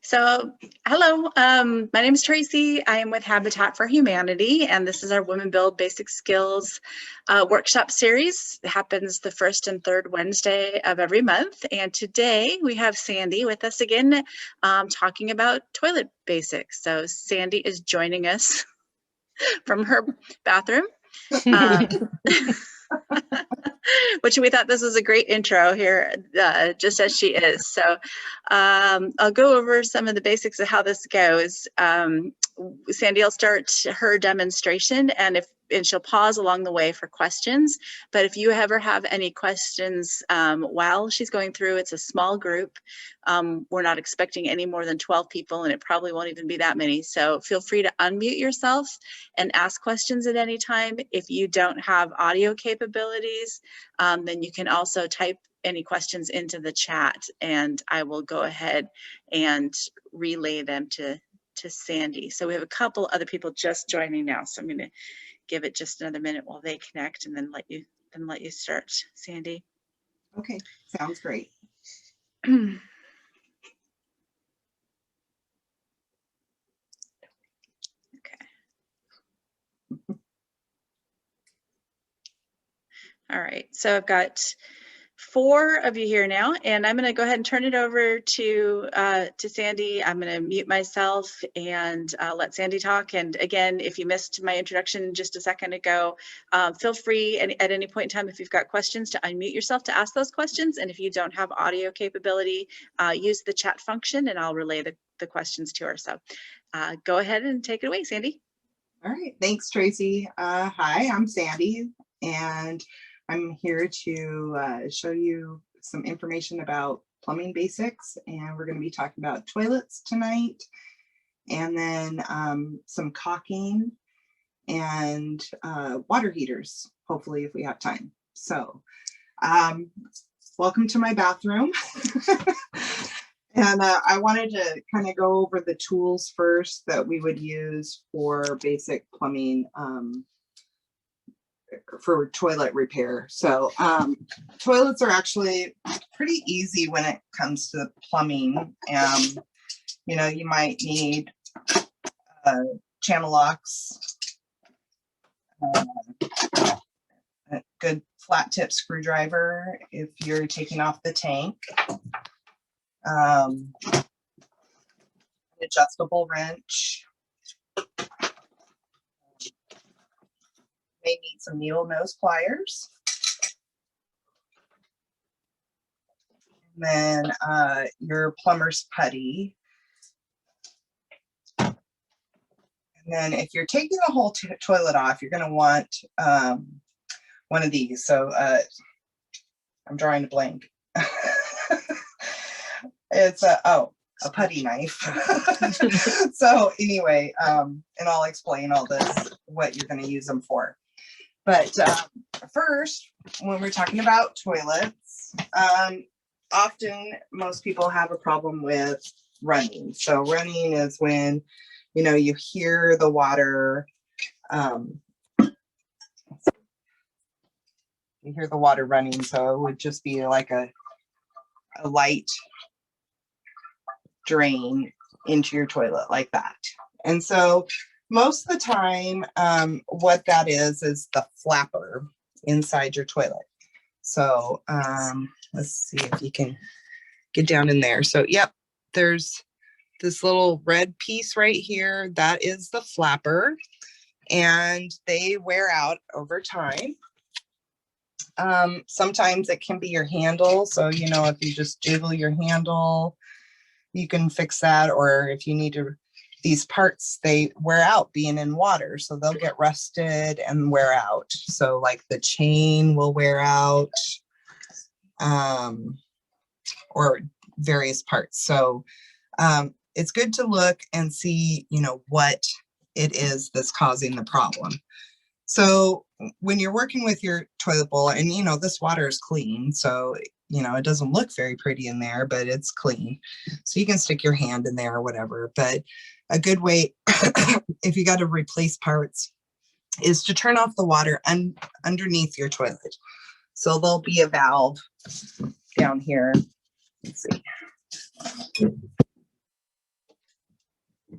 So, hello, my name is Tracy. I am with Habitat for Humanity, and this is our Women Build Basic Skills workshop series. It happens the first and third Wednesday of every month. And today we have Sandy with us again, talking about toilet basics. So Sandy is joining us from her bathroom. Which we thought this was a great intro here, just as she is. So I'll go over some of the basics of how this goes. Sandy will start her demonstration, and she'll pause along the way for questions. But if you ever have any questions while she's going through, it's a small group. We're not expecting any more than 12 people, and it probably won't even be that many. So feel free to unmute yourself and ask questions at any time. If you don't have audio capabilities, then you can also type any questions into the chat, and I will go ahead and relay them to Sandy. So we have a couple other people just joining now, so I'm going to give it just another minute while they connect, and then let you start, Sandy. Okay, sounds great. Okay. All right, so I've got 4 of you here now, and I'm going to go ahead and turn it over to Sandy. I'm going to mute myself and let Sandy talk. And again, if you missed my introduction just a second ago, feel free at any point in time, if you've got questions, to unmute yourself to ask those questions. And if you don't have audio capability, use the chat function, and I'll relay the questions to her. So go ahead and take it away, Sandy. All right, thanks, Tracy. Hi, I'm Sandy, and I'm here to show you some information about plumbing basics, and we're going to be talking about toilets tonight, and then some caulking and water heaters, hopefully, if we have time. So welcome to my bathroom. And I wanted to kind of go over the tools first that we would use for basic plumbing for toilet repair. So toilets are actually pretty easy when it comes to plumbing. You know, you might need channel locks, a good flat tip screwdriver if you're taking off the tank, an adjustable wrench. May need some needle nose pliers. And then your plumber's putty. And then if you're taking the whole toilet off, you're going to want one of these. So I'm drawing a blank. It's a putty knife. So anyway, and I'll explain all this, what you're going to use them for. But first, when we're talking about toilets, often most people have a problem with running. So running is when, you know, you hear the water, you hear the water running. So it would just be like a light drain into your toilet like that. And so most of the time, what that is the flapper inside your toilet. So let's see if you can get down in there. So yep, there's this little red piece right here. That is the flapper, and they wear out over time. Sometimes it can be your handle. So, you know, if you just jiggle your handle, you can fix that. Or if you need to, these parts, they wear out being in water, so they'll get rusted and wear out. So like the chain will wear out, or various parts. So it's good to look and see, you know, what it is that's causing the problem. So when you're working with your toilet bowl, and you know, this water is clean, so you know, it doesn't look very pretty in there, but it's clean. So you can stick your hand in there or whatever. But a good way, if you got to replace parts, is to turn off the water underneath your toilet. So there'll be a valve down here. Let's see.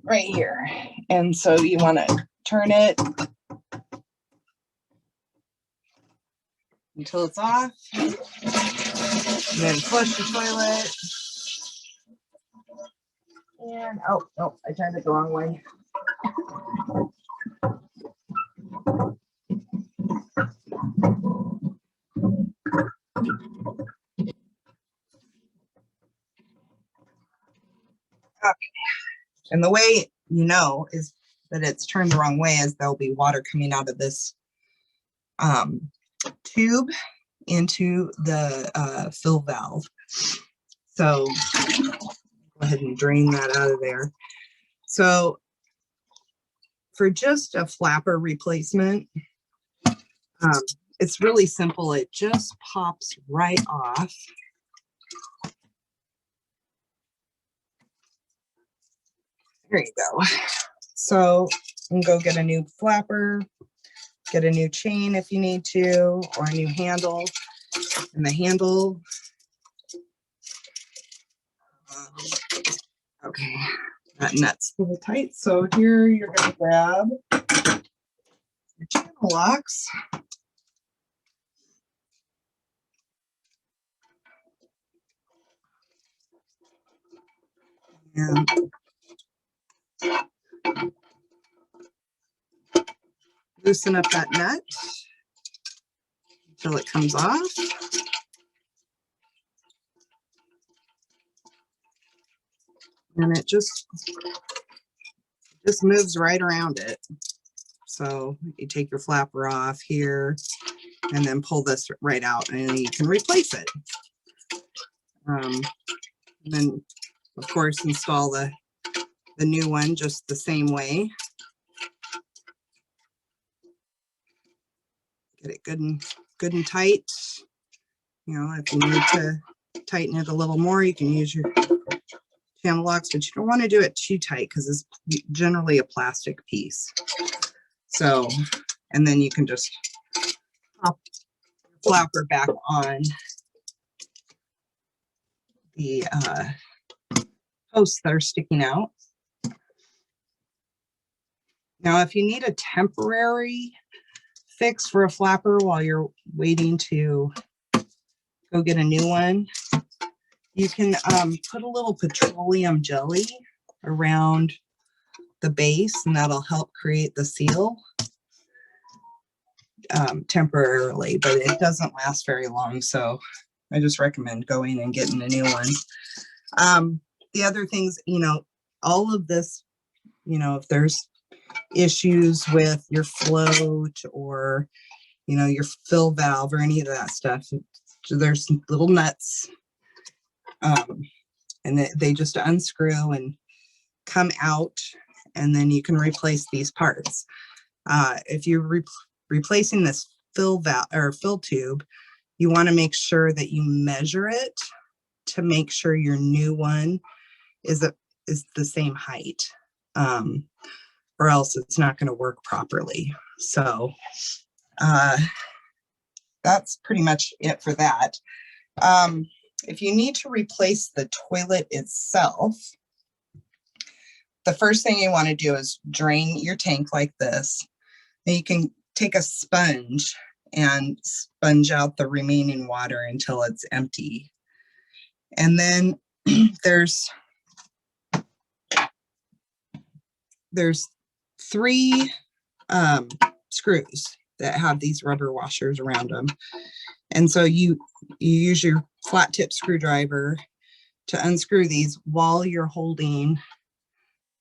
right here. And so you want to turn it until it's off, and then flush the toilet. And oh no, I turned it the wrong way. Okay. And the way you know is that it's turned the wrong way is there'll be water coming out of this tube into the fill valve. So go ahead and drain that out of there. So for just a flapper replacement, it's really simple. It just pops right off. There you go. So you can go get a new flapper, get a new chain if you need to, or a new handle. And the handle, okay, that nut's a little tight. So here you're going to grab your channel locks. And loosen up that nut until it comes off. And it just moves right around it. So you take your flapper off here and then pull this right out and then you can replace it. And then of course install the new one just the same way. Get it good and tight. You know, if you need to tighten it a little more, you can use your channel locks, but you don't want to do it too tight because it's generally a plastic piece. So, and then you can just pop your flapper back on the posts that are sticking out. Now, if you need a temporary fix for a flapper while you're waiting to go get a new one, you can put a little petroleum jelly around the base and that'll help create the seal temporarily, but it doesn't last very long. So I just recommend going and getting a new one. The other things, you know, all of this, you know, if there's issues with your float or, you know, your fill valve or any of that stuff, there's little nuts and they just unscrew and come out, and then you can replace these parts. If you're replacing this fill valve or fill tube, you want to make sure that you measure it to make sure your new one is the same height, or else it's not going to work properly. So that's pretty much it for that. If you need to replace the toilet itself, the first thing you want to do is drain your tank like this. And you can take a sponge and sponge out the remaining water until it's empty. And then there's 3 screws that have these rubber washers around them. And so you use your flat tip screwdriver to unscrew these while you're holding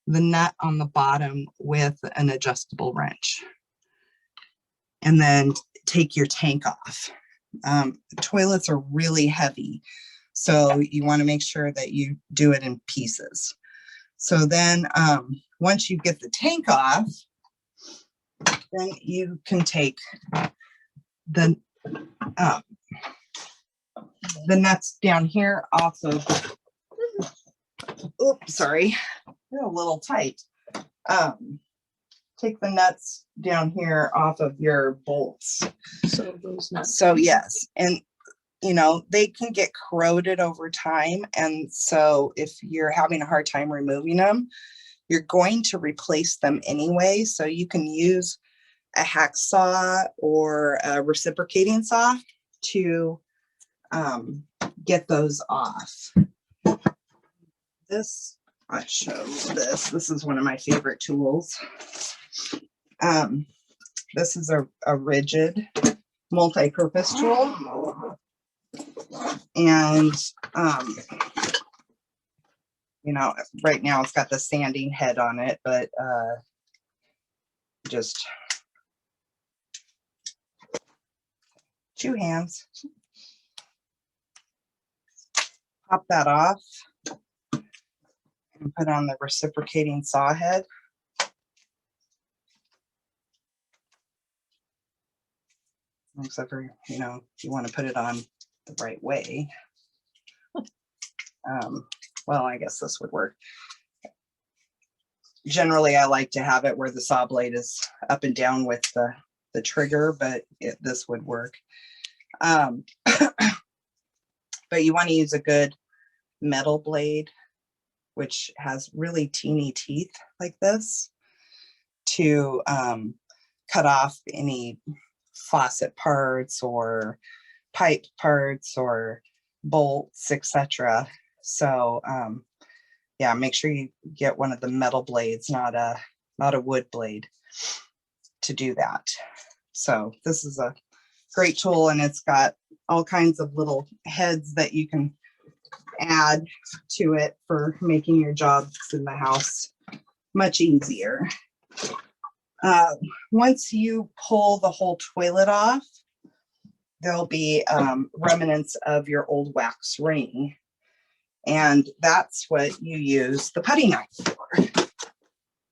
the nut on the bottom with an adjustable wrench. And then take your tank off. Toilets are really heavy, so you want to make sure that you do it in pieces. So then once you get the tank off, then you can take the nuts down here off of, oops, sorry, they're a little tight. Take the nuts down here off of your bolts. So those nuts. So yes, and you know, they can get corroded over time. And so if you're having a hard time removing them, you're going to replace them anyway. So you can use a hacksaw or a reciprocating saw to get those off. This, I show this. This is one of my favorite tools. This is a rigid multi-purpose tool. And, you know, right now it's got the sanding head on it, but just 2 hands. Pop that off and put on the reciprocating saw head. Except for, you know, if you want to put it on the right way. Well, I guess this would work. Generally, I like to have it where the saw blade is up and down with the trigger, but this would work. But you want to use a good metal blade, which has really teeny teeth like this, to cut off any faucet parts or pipe parts or bolts, etc. So yeah, make sure you get one of the metal blades, not a wood blade, to do that. So this is a great tool, and it's got all kinds of little heads that you can add to it for making your jobs in the house much easier. Once you pull the whole toilet off, there'll be remnants of your old wax ring. And that's what you use the putty knife for.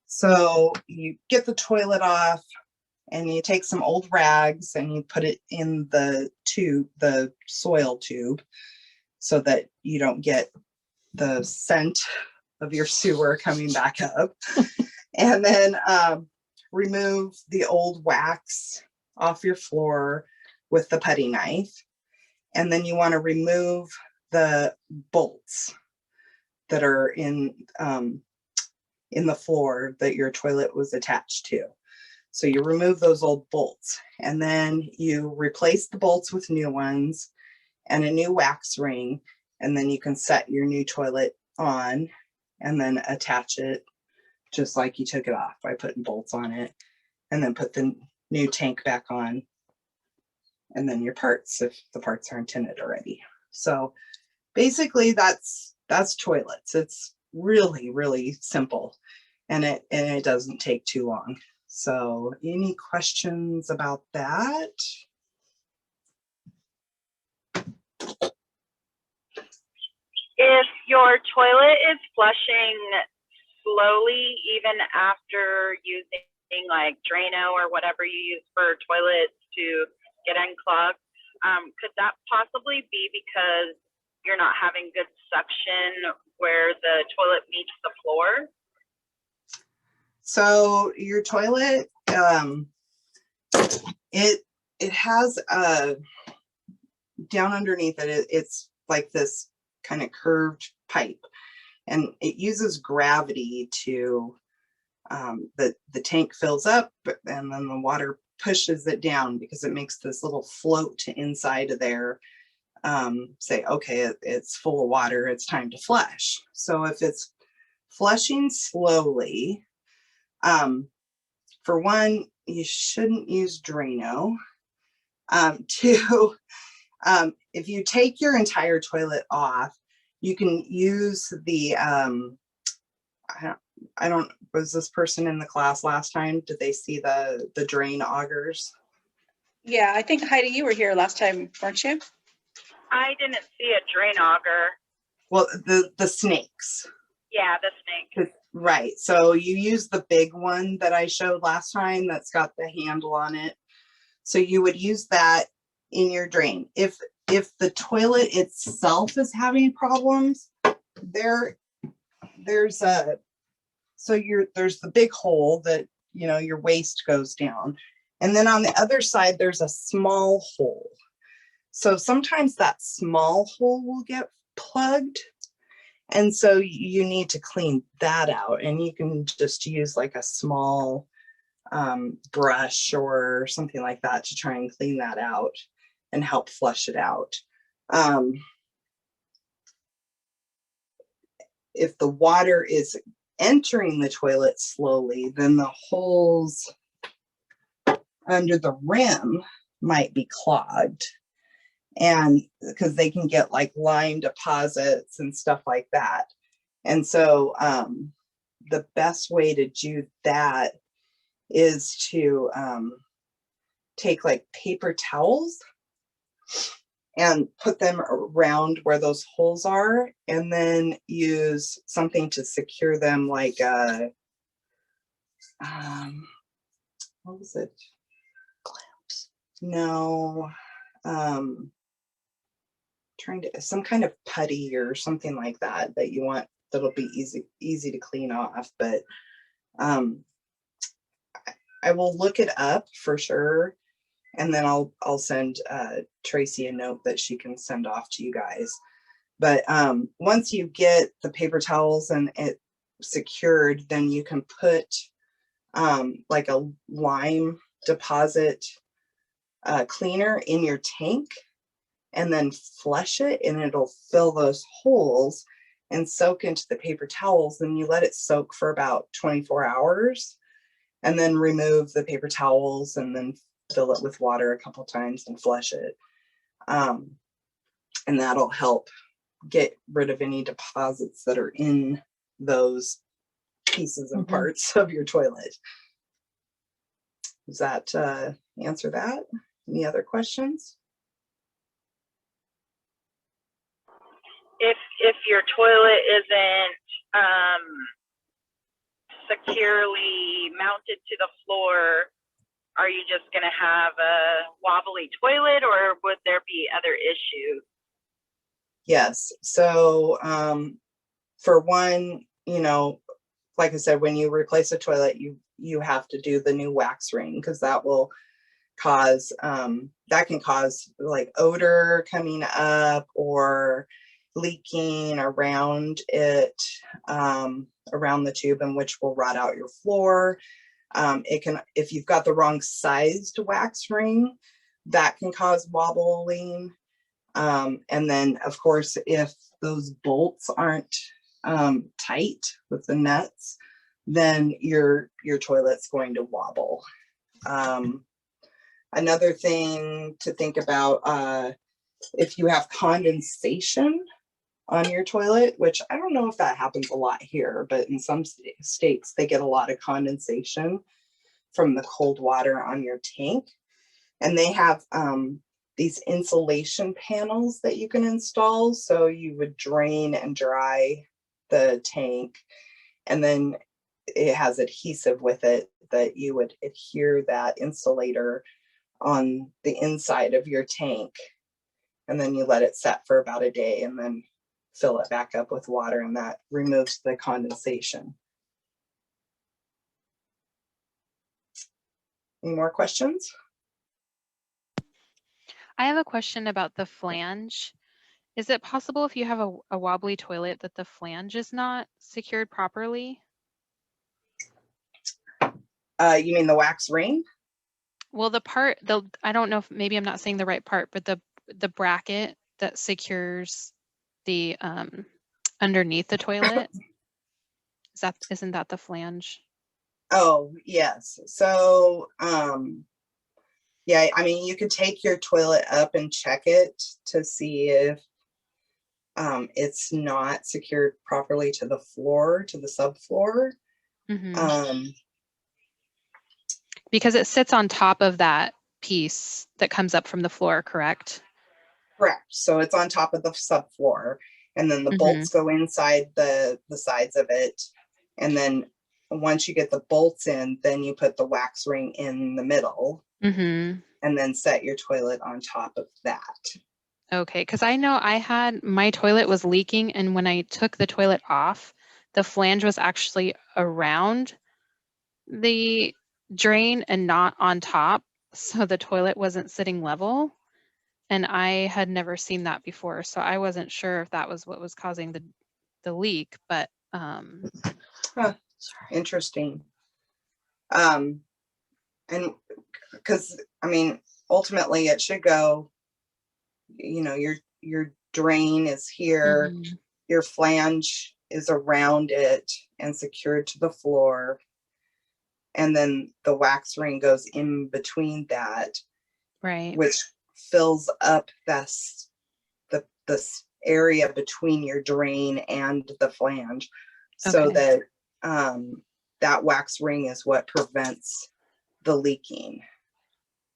So you get the toilet off and you take some old rags and you put it in the tube, the soil tube, so that you don't get the scent of your sewer coming back up. And then remove the old wax off your floor with the putty knife. And then you want to remove the bolts that are in the floor that your toilet was attached to. So you remove those old bolts, and then you replace the bolts with new ones and a new wax ring, and then you can set your new toilet on and then attach it just like you took it off by putting bolts on it, and then put the new tank back on, and then your parts, if the parts aren't in it already. So basically that's toilets. It's really, really simple, and it doesn't take too long. So any questions about that? If your toilet is flushing slowly, even after using like Drano or whatever you use for toilets to get unclogged, could that possibly be because you're not having good suction where the toilet meets the floor? So your toilet, it has down underneath it, it's like this kind of curved pipe, and it uses gravity to the tank fills up, and then the water pushes it down because it makes this little float inside of there. Say, okay, it's full of water, it's time to flush. So if it's flushing slowly, for one, you shouldn't use Drano. Two, if you take your entire toilet off, you can use the, I don't, was this person in the class last time? Did they see the drain augers? Yeah, I think Heidi, you were here last time, weren't you? I didn't see a drain auger. Well, the snakes. Yeah, the snake. Right. So you use the big one that I showed last time that's got the handle on it. So you would use that in your drain. If the toilet itself is having problems, there's the big hole that, you know, your waste goes down. And then on the other side, there's a small hole. So sometimes that small hole will get plugged, And so you need to clean that out, and you can just use like a small brush or something like that to try and clean that out and help flush it out. If the water is entering the toilet slowly, then the holes under the rim might be clogged, and because they can get like lime deposits and stuff like that. And so the best way to do that is to take like paper towels and put them around where those holes are, and then use something to secure them, like what was it? Clamps? No, trying to, some kind of putty or something like that that you want, that'll be easy to clean off. But I will look it up for sure, and then I'll send Tracy a note that she can send off to you guys. But once you get the paper towels and it secured, then you can put like a lime deposit cleaner in your tank, and then flush it, and it'll fill those holes and soak into the paper towels. And you let it soak for about 24 hours, and then remove the paper towels, and then fill it with water a couple times and flush it. And that'll help get rid of any deposits that are in those pieces and parts of your toilet. Does that answer that? Any other questions? If your toilet isn't securely mounted to the floor, are you just going to have a wobbly toilet, or would there be other issues? Yes. So for one, you know, like I said, when you replace a toilet, you have to do the new wax ring, because that will cause that can cause like odor coming up or leaking around it, around the tube, and which will rot out your floor. It can, if you've got the wrong sized wax ring, that can cause wobbling. And then of course, if those bolts aren't tight with the nuts, then your toilet's going to wobble. Another thing to think about, if you have condensation on your toilet, which I don't know if that happens a lot here, but in some states they get a lot of condensation from the cold water on your tank. And they have these insulation panels that you can install. So you would drain and dry the tank, and then it has adhesive with it that you would adhere that insulator on the inside of your tank, and then you let it set for about a day, and then fill it back up with water, and that removes the condensation. Any more questions? I have a question about the flange. Is it possible, if you have a wobbly toilet, that the flange is not secured properly? You mean the wax ring? Well, I don't know if, maybe I'm not saying the right part, but the bracket that secures the underneath the toilet, isn't that the flange? Oh, yes. So yeah, I mean, you could take your toilet up and check it to see if it's not secured properly to the floor, to the subfloor. Because it sits on top of that piece that comes up from the floor, correct? Correct. So it's on top of the subfloor, and then the bolts go inside the sides of it. And then once you get the bolts in, then you put the wax ring in the middle, and then set your toilet on top of that. Okay, because I know my toilet was leaking, and when I took the toilet off, the flange was actually around the drain and not on top, so the toilet wasn't sitting level. And I had never seen that before, so I wasn't sure if that was what was causing the leak, but Interesting. And because, I mean, ultimately it should go, you know, your drain is here, mhm, your flange is around it and secured to the floor. And then the wax ring goes in between that, right. which fills up this area between your drain and the flange, so Okay. that that wax ring is what prevents the leaking.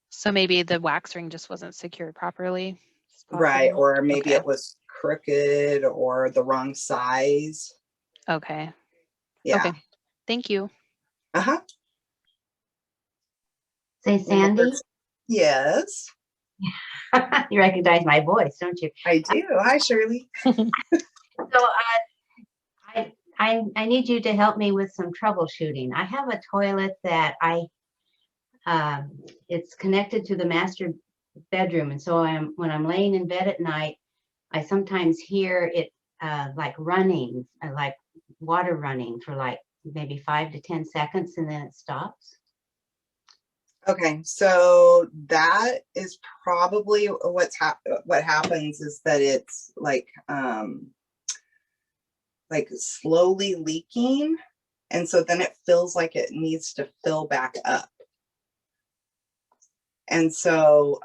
So maybe the wax ring just wasn't secured properly. It's Right, possible. or maybe Okay. it was crooked or the wrong size. Okay. Yeah. Okay. Thank you. Uh-huh. Say, Sandy, Yes, you recognize my voice, don't you? I do. Hi, Shirley. So I need you to help me with some troubleshooting. I have a toilet that it's connected to the master bedroom, and so when I'm laying in bed at night, I sometimes hear it like running, like water running for like maybe 5 to 10 seconds, and then it stops. Okay, so that is probably what happens is that it's like slowly leaking, and so then it feels like it needs to fill back up. And so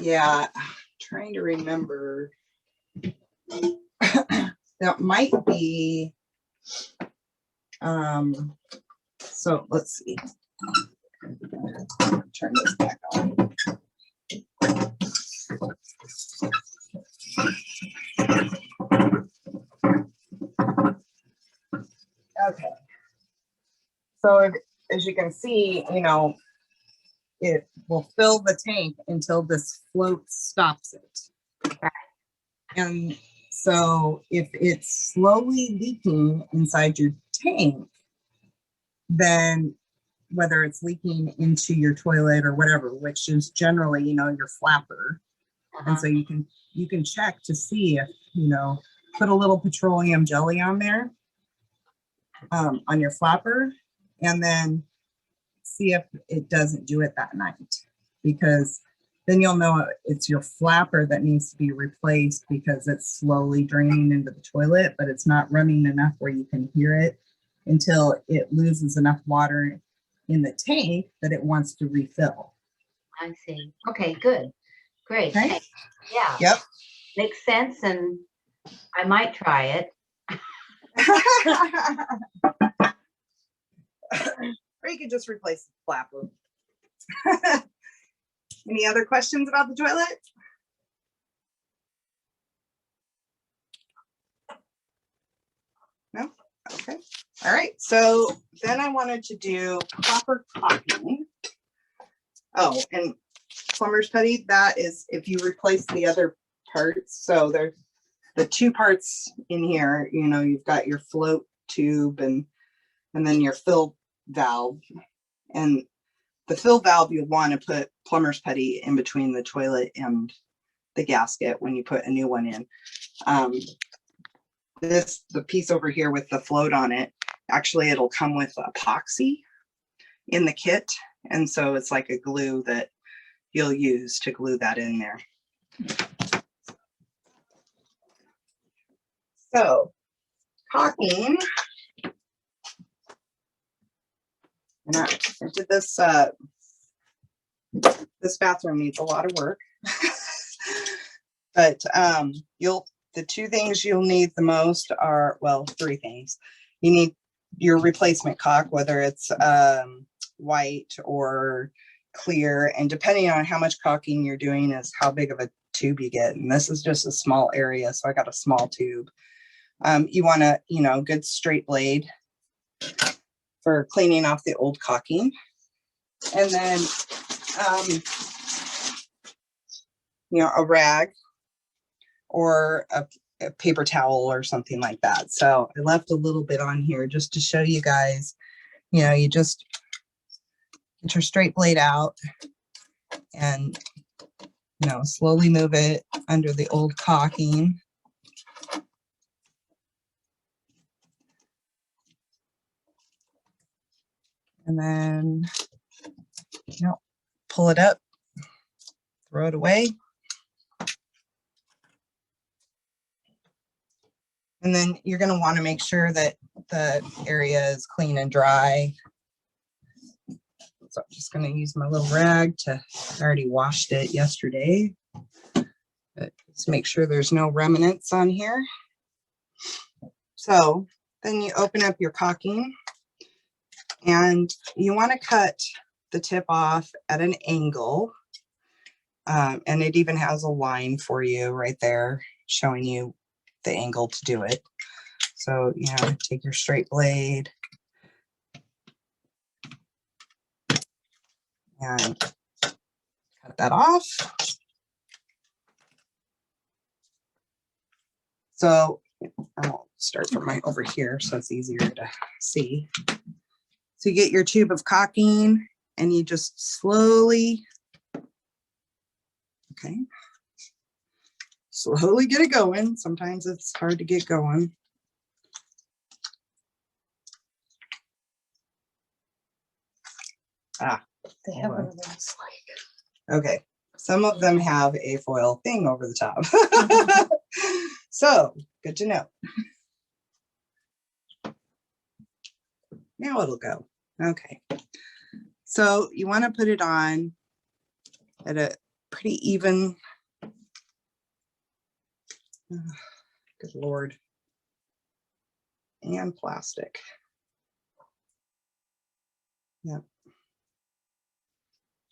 yeah, I'm trying to remember. That might be so let's see. Turn this back on. Okay. So as you can see, you know, it will fill the tank until this float stops it. And so if it's slowly leaking inside your tank, then whether it's leaking into your toilet or whatever, which is generally, you know, your flapper. And so you can check to see if, you know, put a little petroleum jelly on there, on your flapper, and then see if it doesn't do it that night, because then you'll know it's your flapper that needs to be replaced because it's slowly draining into the toilet, but it's not running enough where you can hear it until it loses enough water in the tank that it wants to refill. I see. Okay, good. Great. Okay. Thanks. Yeah. Yep. Makes sense, and I might try it. Or you could just replace the flapper. Any other questions about the toilet? No? Okay. All right. So then I wanted to do proper caulking. Oh, and plumber's putty, that is if you replace the other parts. So there's the two parts in here, you know, you've got your float tube and then your fill valve. And the fill valve, you'll want to put plumber's putty in between the toilet and the gasket when you put a new one in. The piece over here with the float on it, actually it'll come with epoxy in the kit. And so it's like a glue that you'll use to glue that in there. So caulking. And I did this, this bathroom needs a lot of work. But the two things you'll need the most are, well, three things. You need your replacement caulk, whether it's white or clear, and depending on how much caulking you're doing is how big of a tube you get. And this is just a small area, so I got a small tube. You want a, you know, good straight blade for cleaning off the old caulking. And then, you know, a rag or a paper towel or something like that. So I left a little bit on here just to show you guys, you know, you just get your straight blade out and, you know, slowly move it under the old caulking. And then, pull it up, throw it away. And then you're going to want to make sure that the area is clean and dry. So I'm just going to use my little rag I already washed it yesterday. But let's make sure there's no remnants on here. So then you open up your caulking and you want to cut the tip off at an angle. And it even has a line for you right there showing you the angle to do it. So, take your straight blade and cut that off. So I'll start from right over here so it's easier to see. So you get your tube of caulking and you just slowly, slowly get it going. Sometimes it's hard to get going. They have one of those like. Okay, some of them have a foil thing over the top. So, good to know. Now it'll go. Okay. So you want to put it on at a pretty even. Good Lord. And plastic. Yep.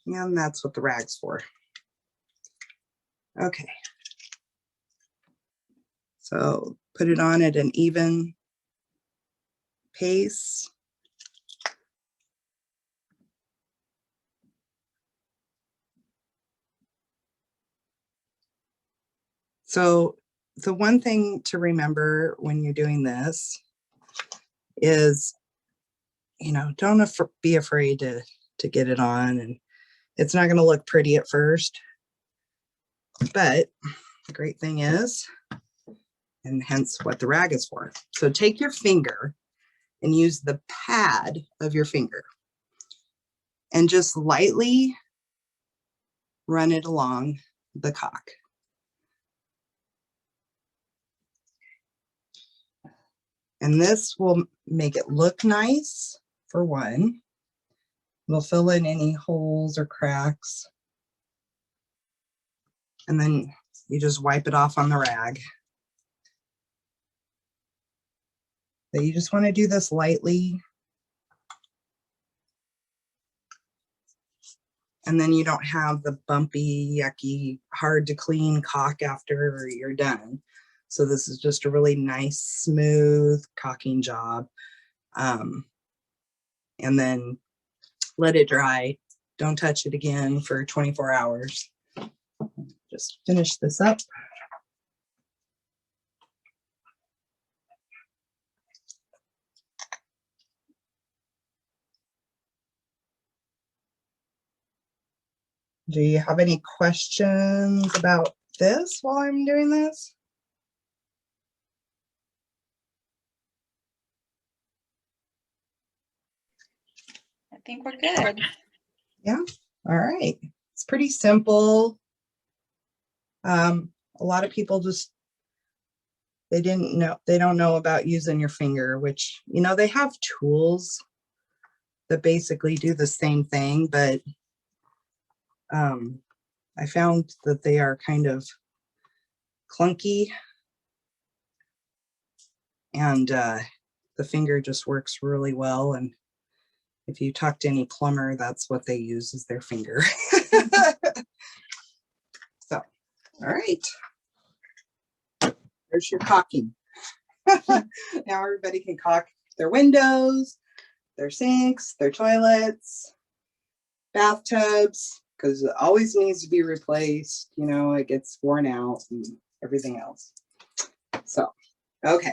And that's what the rag's for. Okay. So put it on at an even pace. So the one thing to remember when you're doing this is, don't be afraid to get it on, and it's not going to look pretty at first, but the great thing is, and hence what the rag is for. So take your finger and use the pad of your finger and just lightly run it along the caulk. And this will make it look nice, for one. It'll fill in any holes or cracks. And then you just wipe it off on the rag. So you just want to do this lightly. And then you don't have the bumpy, yucky, hard to clean caulk after you're done. So this is just a really nice, smooth caulking job. And then let it dry. Don't touch it again for 24 hours. Just finish this up. Do you have any questions about this while I'm doing this? I think we're good. Yeah, all right. It's pretty simple. A lot of people they don't know about using your finger, which, they have tools that basically do the same thing, but I found that they are kind of clunky, and the finger just works really well. And if you talk to any plumber, that's what they use, is their finger. So, all right. There's your caulking. Now everybody can caulk their windows, their sinks, their toilets, bathtubs, because it always needs to be replaced. It gets worn out and everything else. So, okay.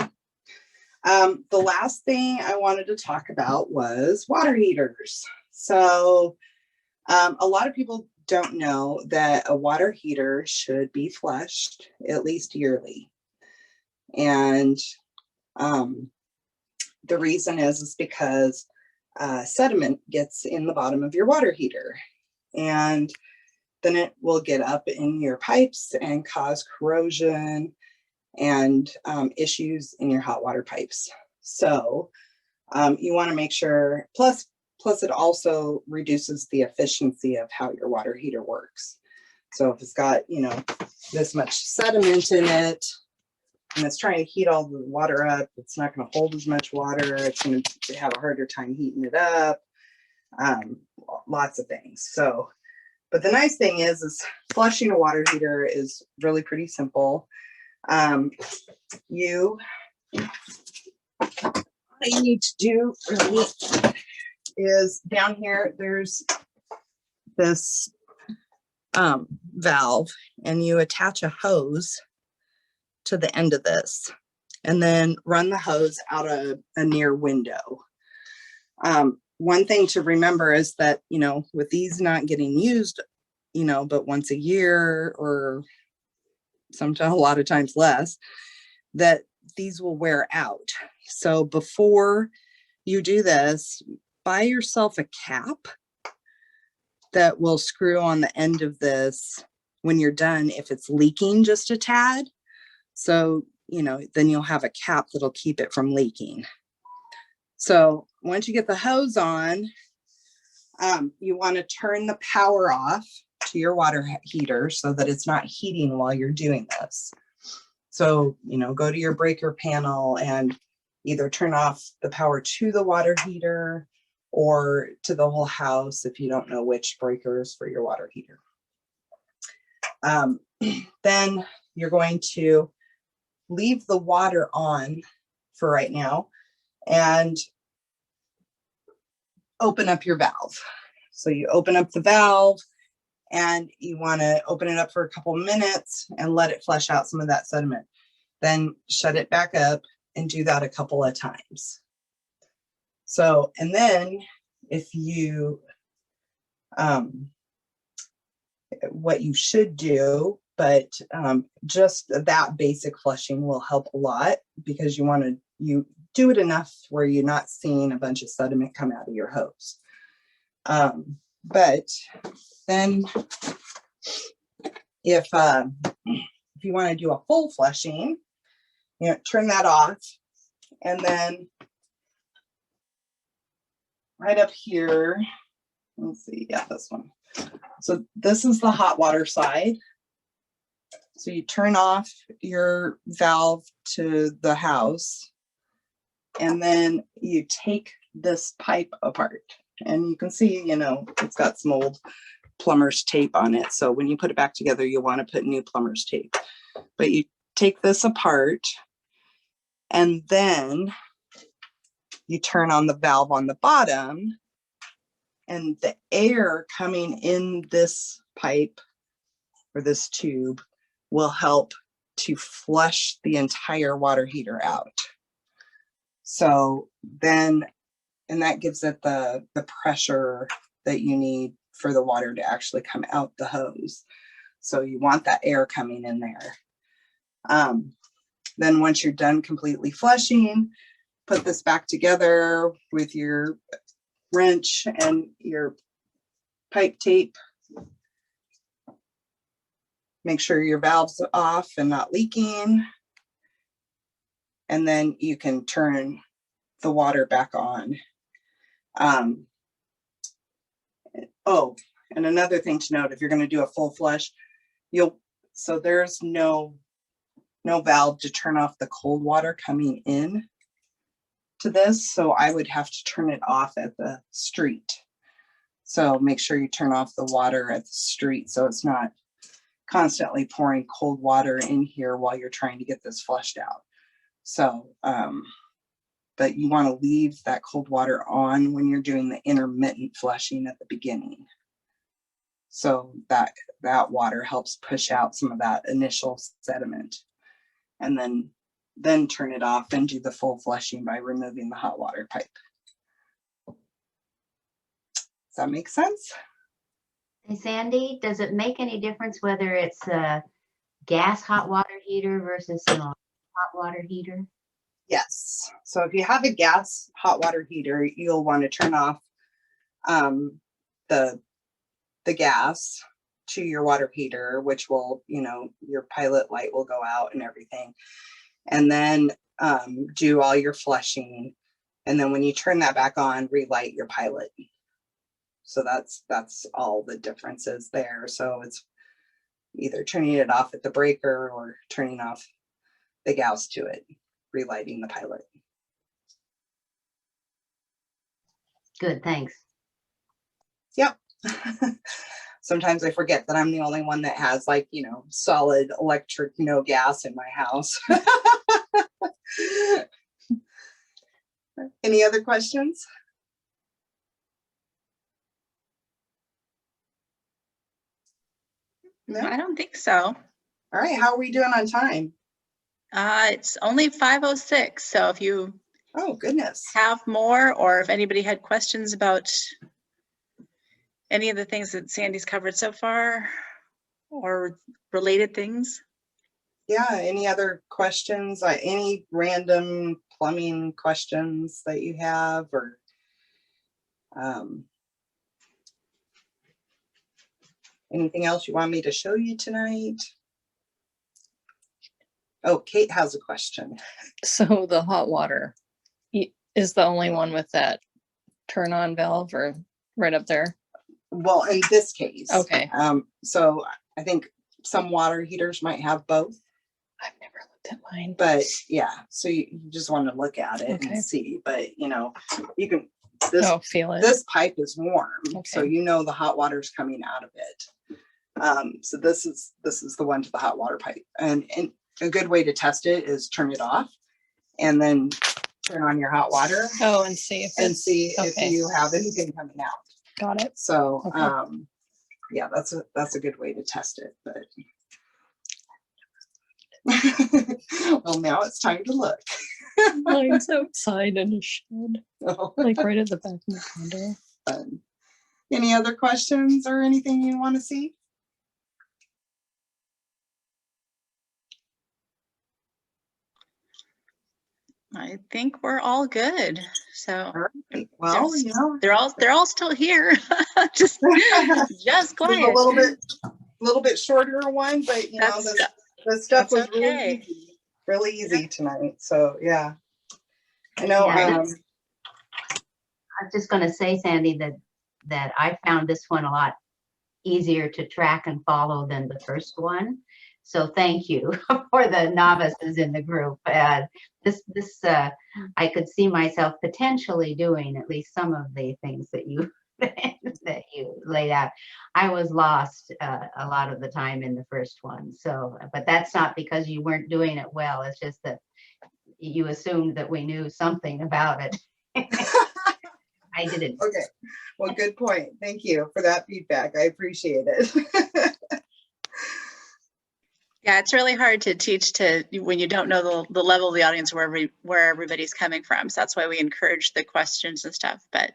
The last thing I wanted to talk about was water heaters. So a lot of people don't know that a water heater should be flushed at least yearly. And the reason is because sediment gets in the bottom of your water heater. And then it will get up in your pipes and cause corrosion and issues in your hot water pipes. So you want to make sure, plus it also reduces the efficiency of how your water heater works. So if it's got, you know, this much sediment in it and it's trying to heat all the water up, it's not going to hold as much water. It's going to have a harder time heating it up. Lots of things. So, but the nice thing is flushing a water heater is really pretty simple. All you need to do really is down here, there's this valve, and you attach a hose to the end of this and then run the hose out of a near window. One thing to remember is that, you know, with these not getting used, you know, but once a year or sometimes a lot of times less, that these will wear out. So before you do this, buy yourself a cap that will screw on the end of this when you're done if it's leaking just a tad. So, you know, then you'll have a cap that'll keep it from leaking. So once you get the hose on, you want to turn the power off to your water heater so that it's not heating while you're doing this. So, you know, go to your breaker panel and either turn off the power to the water heater or to the whole house if you don't know which breakers for your water heater. Then you're going to leave the water on for right now and open up your valve. So you open up the valve and you want to open it up for a couple minutes and let it flush out some of that sediment. Then shut it back up and do that a couple of times. So, and then if you, what you should do, but just that basic flushing will help a lot because you do it enough where you're not seeing a bunch of sediment come out of your hose. But then if you want to do a full flushing, you know, turn that off, and then right up here, let's see, yeah, this one. So this is the hot water side. So you turn off your valve to the house, and then you take this pipe apart. And you can see, you know, it's got some old plumber's tape on it. So when you put it back together, you'll want to put new plumber's tape. But you take this apart, and then you turn on the valve on the bottom, and the air coming in this pipe or this tube will help to flush the entire water heater out. So then, and that gives it the pressure that you need for the water to actually come out the hose. So you want that air coming in there. Then once you're done completely flushing, put this back together with your wrench and your pipe tape. Make sure your valve's off and not leaking. And then you can turn the water back on. Oh, and another thing to note, if you're going to do a full flush, so there's no valve to turn off the cold water coming in to this. So I would have to turn it off at the street. So make sure you turn off the water at the street so it's not constantly pouring cold water in here while you're trying to get this flushed out. So, but you want to leave that cold water on when you're doing the intermittent flushing at the beginning. So that water helps push out some of that initial sediment. And then turn it off and do the full flushing by removing the hot water pipe. Does that make sense? Hey, Sandy, does it make any difference whether it's a gas hot water heater versus a hot water heater? Yes. So if you have a gas hot water heater, you'll want to turn off the gas to your water heater, which will, your pilot light will go out and everything. And then do all your flushing. And then when you turn that back on, relight your pilot. So that's all the differences there. So it's either turning it off at the breaker or turning off the gas to it, relighting the pilot. Good, thanks. Yep. Sometimes I forget that I'm the only one that has solid electric, no gas in my house. Any other questions? No? I don't think so. All right. How are we doing on time? It's only 5:06. So if you Oh, goodness. have more, or if anybody had questions about any of the things that Sandy's covered so far or related things. Yeah. Any other questions? Any random plumbing questions that you have, or anything else you want me to show you tonight? Oh, Kate has a question. So the hot water is the only one with that turn on valve, or right up there? Well, in this case. Okay. So I think some water heaters might have both. I've never looked at mine. But yeah, so you just want to look at it Okay. and see. But you can Feel it. this pipe is warm, so Okay. the hot water is coming out of it. So this is the one to the hot water pipe, and a good way to test it is turn it off and then turn on your hot water Oh, and see if and it's see if okay. you have anything coming out. Got it. So Okay. yeah, that's a good way to test it. But well, now it's time to look. Mine's outside in a shed, Oh, like right at the back of the condo. fun. Any other questions or anything you want to see? I think we're all good. So All right. Well, they're all still here. just quiet. A little bit shorter one, but the stuff was okay. really easy tonight. So yeah, I know. Yeah, I was just going to say, Sandy, that I found this one a lot easier to track and follow than the first one. So thank you for the novices in the group. This I could see myself potentially doing at least some of the things that you that you laid out. I was lost a lot of the time in the first one. So, but that's not because you weren't doing it well. It's just that you assumed that we knew something about it. I didn't. Okay. Well, good point. Thank you for that feedback. I appreciate it. Yeah, it's really hard to teach when you don't know the level of the audience where everybody's coming from. So that's why we encourage the questions and stuff. But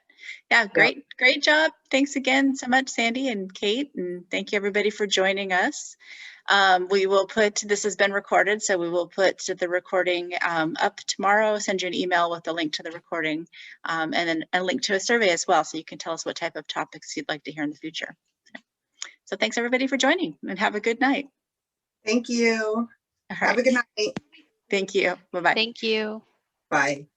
yeah, great job. Thanks again so much, Sandy and Kate, and thank you everybody for joining us. We will this has been recorded, so we will put the recording up tomorrow, send you an email with a link to the recording, and then a link to a survey as well, so you can tell us what type of topics you'd like to hear in the future. So thanks everybody for joining, and have a good night. Thank you. All Have a right. good night. Thank you. Bye-bye. Thank you. Bye.